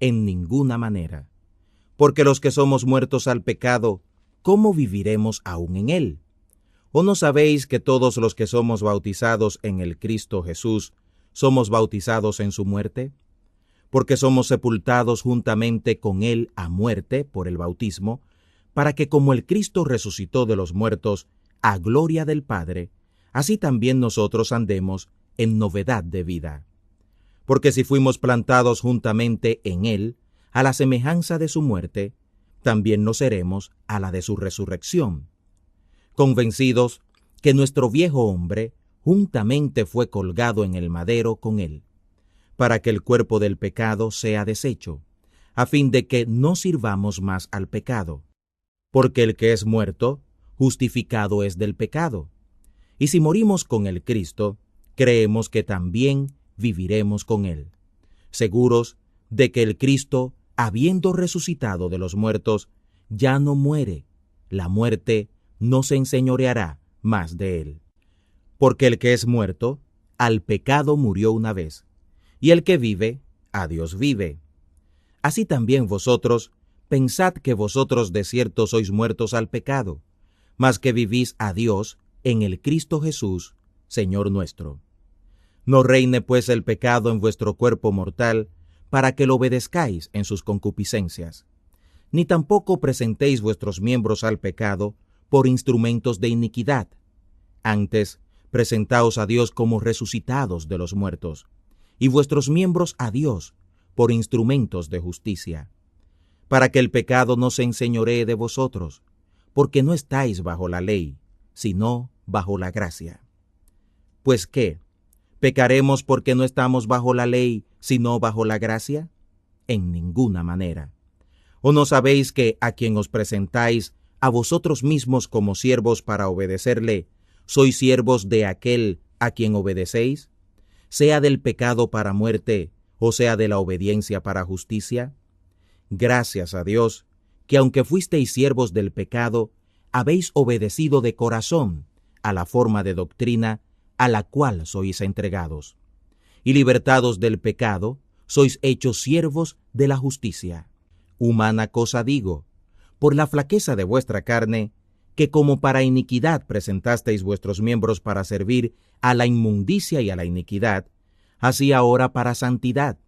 En ninguna manera. Porque los que somos muertos al pecado, ¿cómo viviremos aún en él? ¿O no sabéis que todos los que somos bautizados en el Cristo Jesús, somos bautizados en su muerte? Porque somos sepultados juntamente con él a muerte por el bautismo, para que como el Cristo resucitó de los muertos, a gloria del Padre, así también nosotros andemos en novedad de vida. Porque si fuimos plantados juntamente en él, a la semejanza de su muerte, también lo seremos a la de su resurrección, convencidos que nuestro viejo hombre juntamente fue colgado en el madero con él, para que el cuerpo del pecado sea deshecho, a fin de que no sirvamos más al pecado. Porque el que es muerto, justificado es del pecado. Y si morimos con el Cristo, creemos que también viviremos con él, seguros de que el Cristo, habiendo resucitado de los muertos, ya no muere, la muerte no se enseñoreará más de él. Porque el que es muerto, al pecado murió una vez, y el que vive, a Dios vive. Así también vosotros, pensad que vosotros de cierto sois muertos al pecado, mas que vivís a Dios en el Cristo Jesús, Señor nuestro. No reine pues el pecado en vuestro cuerpo mortal, para que lo obedezcáis en sus concupiscencias. Ni tampoco presentéis vuestros miembros al pecado por instrumentos de iniquidad. Antes, presentaos a Dios como resucitados de los muertos, y vuestros miembros a Dios por instrumentos de justicia, para que el pecado no se enseñoree de vosotros, porque no estáis bajo la ley, sino bajo la gracia. Pues ¿qué? ¿Pecaremos porque no estamos bajo la ley, sino bajo la gracia? En ninguna manera. ¿O no sabéis que a quien os presentáis a vosotros mismos como siervos para obedecerle, sois siervos de aquel a quien obedecéis, sea del pecado para muerte, o sea de la obediencia para justicia? Gracias a Dios, que aunque fuisteis siervos del pecado, habéis obedecido de corazón a la forma de doctrina a la cual sois entregados. Y libertados del pecado, sois hechos siervos de la justicia. Humana cosa digo, por la flaqueza de vuestra carne, que como para iniquidad presentasteis vuestros miembros para servir a la inmundicia y a la iniquidad, así ahora para santidad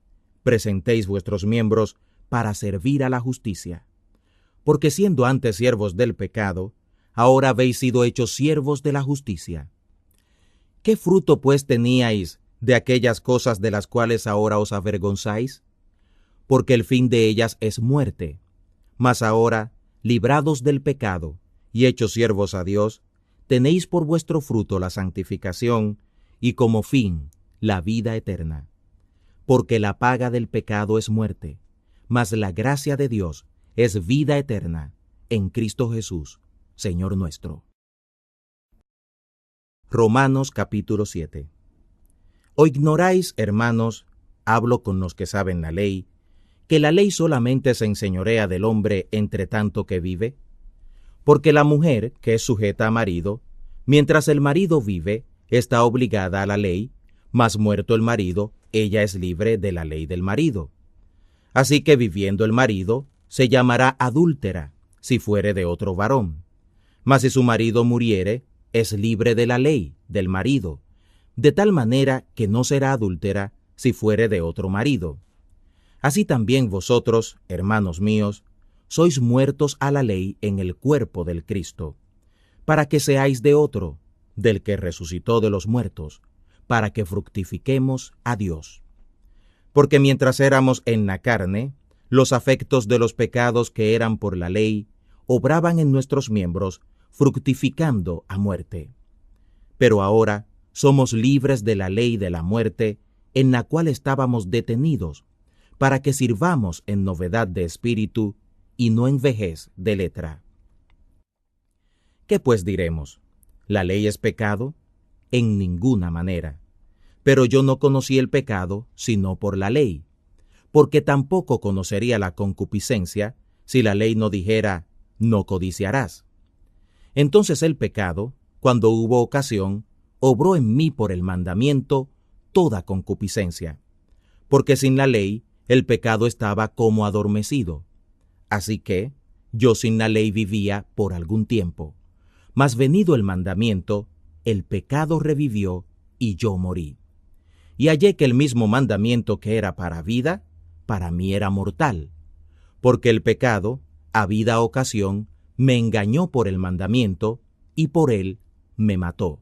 presentéis vuestros miembros para servir a la justicia. Porque siendo antes siervos del pecado, ahora habéis sido hechos siervos de la justicia. ¿Qué fruto pues teníais de aquellas cosas de las cuales ahora os avergonzáis? Porque el fin de ellas es muerte. Mas ahora, librados del pecado y hechos siervos a Dios, tenéis por vuestro fruto la santificación y como fin la vida eterna. Porque la paga del pecado es muerte, mas la gracia de Dios es vida eterna en Cristo Jesús, Señor nuestro. Romanos capítulo 7. ¿O ignoráis, hermanos, hablo con los que saben la ley, que la ley solamente se enseñorea del hombre entre tanto que vive? Porque la mujer, que es sujeta a marido, mientras el marido vive, está obligada a la ley, mas muerto el marido, ella es libre de la ley del marido. Así que viviendo el marido, se llamará adúltera, si fuere de otro varón. Mas si su marido muriere, es libre de la ley del marido, de tal manera que no será adúltera si fuere de otro marido. Así también vosotros, hermanos míos, sois muertos a la ley en el cuerpo del Cristo, para que seáis de otro, del que resucitó de los muertos, para que fructifiquemos a Dios. Porque mientras éramos en la carne, los afectos de los pecados que eran por la ley obraban en nuestros miembros, fructificando a muerte. Pero ahora somos libres de la ley de la muerte, en la cual estábamos detenidos, para que sirvamos en novedad de espíritu y no en vejez de letra. ¿Qué pues diremos? ¿La ley es pecado? En ninguna manera. Pero yo no conocí el pecado sino por la ley, porque tampoco conocería la concupiscencia si la ley no dijera, no codiciarás. Entonces el pecado, cuando hubo ocasión, obró en mí por el mandamiento toda concupiscencia, porque sin la ley el pecado estaba como adormecido. Así que yo sin la ley vivía por algún tiempo. Mas venido el mandamiento, el pecado revivió y yo morí. Y hallé que el mismo mandamiento que era para vida, para mí era mortal. Porque el pecado, habida ocasión, me engañó por el mandamiento, y por él me mató.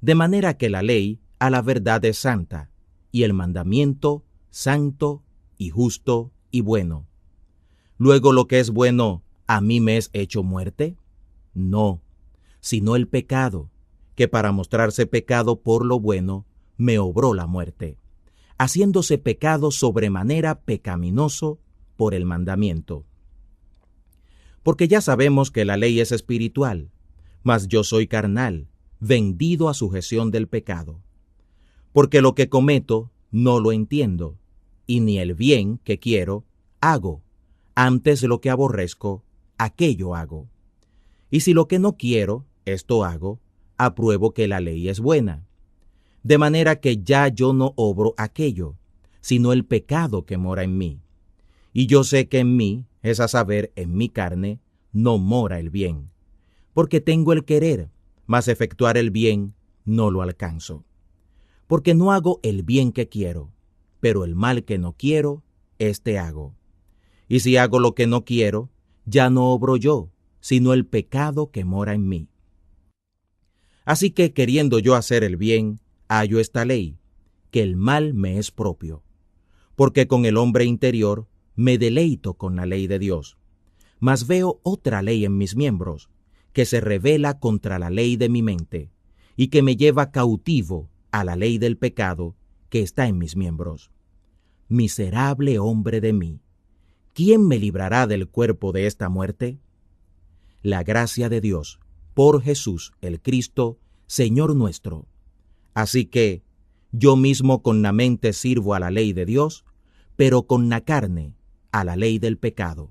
De manera que la ley a la verdad es santa, y el mandamiento santo y justo y bueno. Luego lo que es bueno, ¿a mí me es hecho muerte? No, sino el pecado, que para mostrarse pecado por lo bueno, me obró la muerte, haciéndose pecado sobremanera pecaminoso por el mandamiento. Porque ya sabemos que la ley es espiritual, mas yo soy carnal, vendido a sujeción del pecado. Porque lo que cometo no lo entiendo, y ni el bien que quiero hago, antes lo que aborrezco, aquello hago. Y si lo que no quiero, esto hago, apruebo que la ley es buena. De manera que ya yo no obro aquello, sino el pecado que mora en mí. Y yo sé que en mí, es a saber, en mi carne, no mora el bien. Porque tengo el querer, mas efectuar el bien no lo alcanzo. Porque no hago el bien que quiero, pero el mal que no quiero, éste hago. Y si hago lo que no quiero, ya no obro yo, sino el pecado que mora en mí. Así que, queriendo yo hacer el bien, hallo esta ley, que el mal me es propio. Porque con el hombre interior me deleito con la ley de Dios. Mas veo otra ley en mis miembros, que se rebela contra la ley de mi mente, y que me lleva cautivo a la ley del pecado que está en mis miembros. Miserable hombre de mí, ¿quién me librará del cuerpo de esta muerte? La gracia de Dios, por Jesús el Cristo, Señor nuestro. Así que, yo mismo con la mente sirvo a la ley de Dios, pero con la carne a la ley del pecado.